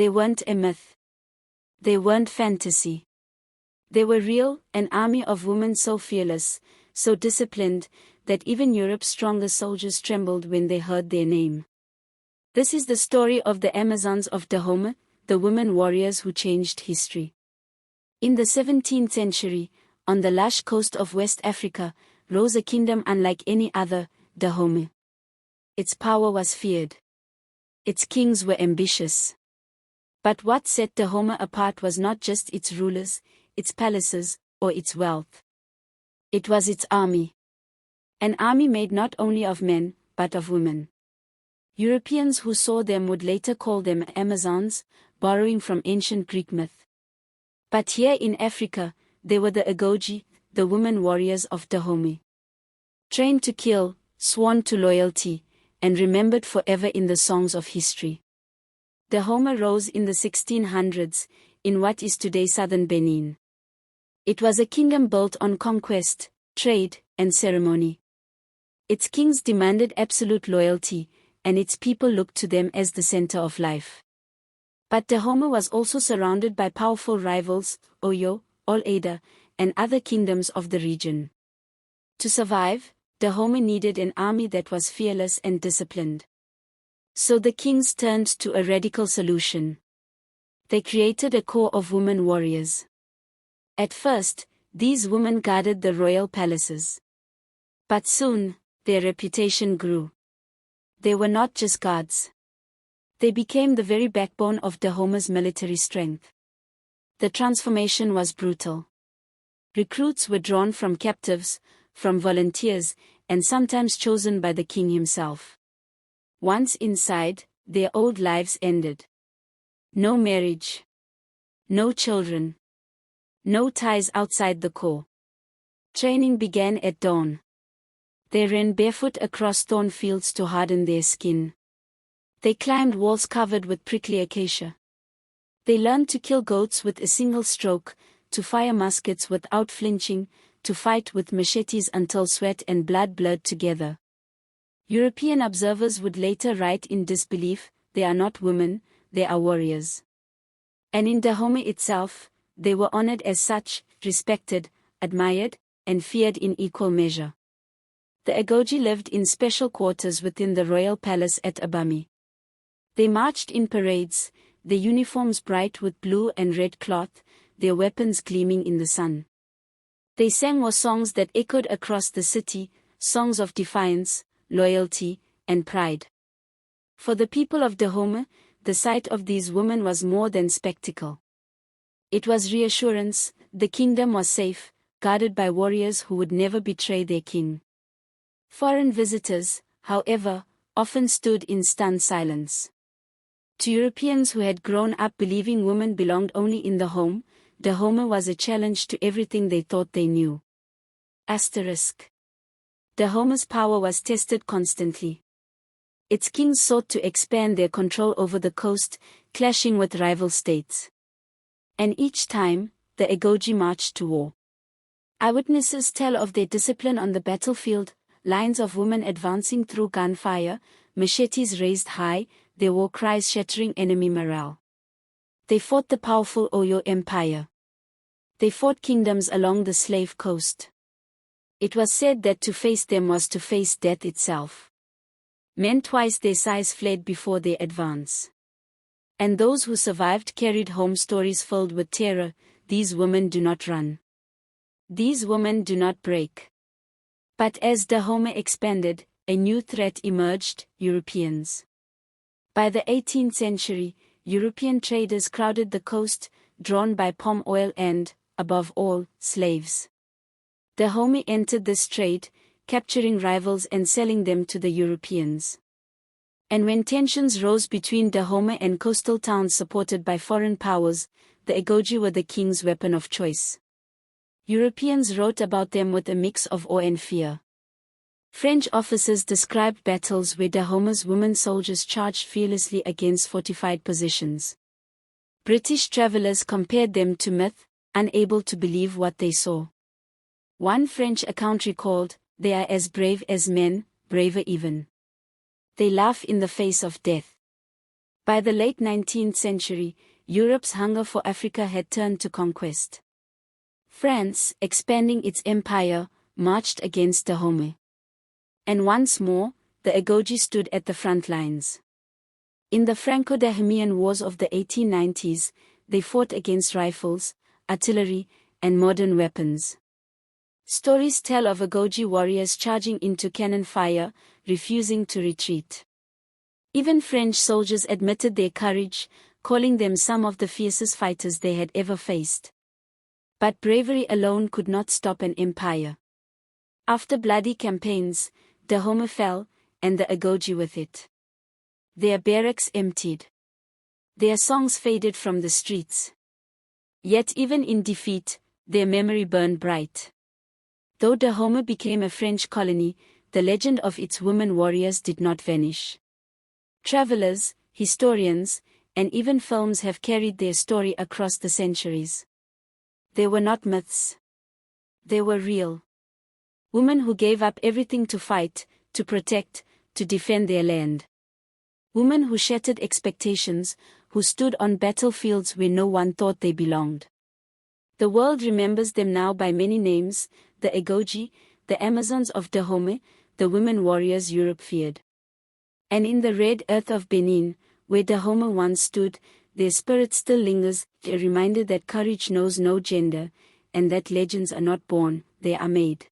They weren't a myth. They weren't fantasy. They were real, an army of women so fearless, so disciplined, that even Europe's strongest soldiers trembled when they heard their name. This is the story of the Amazons of Dahomey, the women warriors who changed history. In the 17th century, on the lush coast of West Africa, rose a kingdom unlike any other, Dahomey. Its power was feared. Its kings were ambitious. But what set Dahomey apart was not just its rulers, its palaces, or its wealth. It was its army. An army made not only of men, but of women. Europeans who saw them would later call them Amazons, borrowing from ancient Greek myth. But here in Africa, they were the Agoji, the women warriors of Dahomey. Trained to kill, sworn to loyalty, and remembered forever in the songs of history. Dahomey rose in the 1600s, in what is today southern Benin. It was a kingdom built on conquest, trade, and ceremony. Its kings demanded absolute loyalty, and its people looked to them as the center of life. But Dahomey was also surrounded by powerful rivals, Oyo, Ol-Ada, and other kingdoms of the region. To survive, Dahomey needed an army that was fearless and disciplined. So the kings turned to a radical solution. They created a corps of women warriors. At first, these women guarded the royal palaces. But soon, their reputation grew. They were not just guards. They became the very backbone of Dahomey's military strength. The transformation was brutal. Recruits were drawn from captives, from volunteers, and sometimes chosen by the king himself. Once inside, their old lives ended. No marriage. No children. No ties outside the corps. Training began at dawn. They ran barefoot across thorn fields to harden their skin. They climbed walls covered with prickly acacia. They learned to kill goats with a single stroke, to fire muskets without flinching, to fight with machetes until sweat and blood blurred together. European observers would later write in disbelief, "They are not women, they are warriors." And in Dahomey itself, they were honored as such, respected, admired, and feared in equal measure. The Agoji lived in special quarters within the royal palace at Abami. They marched in parades, their uniforms bright with blue and red cloth, their weapons gleaming in the sun. They sang war songs that echoed across the city, songs of defiance, loyalty, and pride. For the people of Dahomey, the sight of these women was more than spectacle. It was reassurance, the kingdom was safe, guarded by warriors who would never betray their king. Foreign visitors, however, often stood in stunned silence. To Europeans who had grown up believing women belonged only in the home, Dahomey was a challenge to everything they thought they knew. Asterisk. Dahomey's power was tested constantly. Its kings sought to expand their control over the coast, clashing with rival states. And each time, the Agoji marched to war. Eyewitnesses tell of their discipline on the battlefield, lines of women advancing through gunfire, machetes raised high, their war cries shattering enemy morale. They fought the powerful Oyo Empire. They fought kingdoms along the slave coast. It was said that to face them was to face death itself. Men twice their size fled before their advance. And those who survived carried home stories filled with terror. These women do not run. These women do not break. But as Dahomey expanded, a new threat emerged: Europeans. By the 18th century, European traders crowded the coast, drawn by palm oil and, above all, slaves. Dahomey entered this trade, capturing rivals and selling them to the Europeans. And when tensions rose between Dahomey and coastal towns supported by foreign powers, the Agoji were the king's weapon of choice. Europeans wrote about them with a mix of awe and fear. French officers described battles where Dahomey's women soldiers charged fearlessly against fortified positions. British travelers compared them to myth, unable to believe what they saw. One French account recalled, "They are as brave as men, braver even. They laugh in the face of death." By the late 19th century, Europe's hunger for Africa had turned to conquest. France, expanding its empire, marched against Dahomey. And once more, the Agoji stood at the front lines. In the Franco-Dahomeyan Wars of the 1890s, they fought against rifles, artillery, and modern weapons. Stories tell of Agoji warriors charging into cannon fire, refusing to retreat. Even French soldiers admitted their courage, calling them some of the fiercest fighters they had ever faced. But bravery alone could not stop an empire. After bloody campaigns, Dahomey fell, and the Agoji with it. Their barracks emptied. Their songs faded from the streets. Yet even in defeat, their memory burned bright. Though Dahomey became a French colony, the legend of its women warriors did not vanish. Travelers, historians, and even films have carried their story across the centuries. They were not myths. They were real. Women who gave up everything to fight, to protect, to defend their land. Women who shattered expectations, who stood on battlefields where no one thought they belonged. The world remembers them now by many names: the Agoji, the Amazons of Dahomey, the women warriors Europe feared. And in the red earth of Benin, where Dahomey once stood, their spirit still lingers, a reminder that courage knows no gender, and that legends are not born, they are made.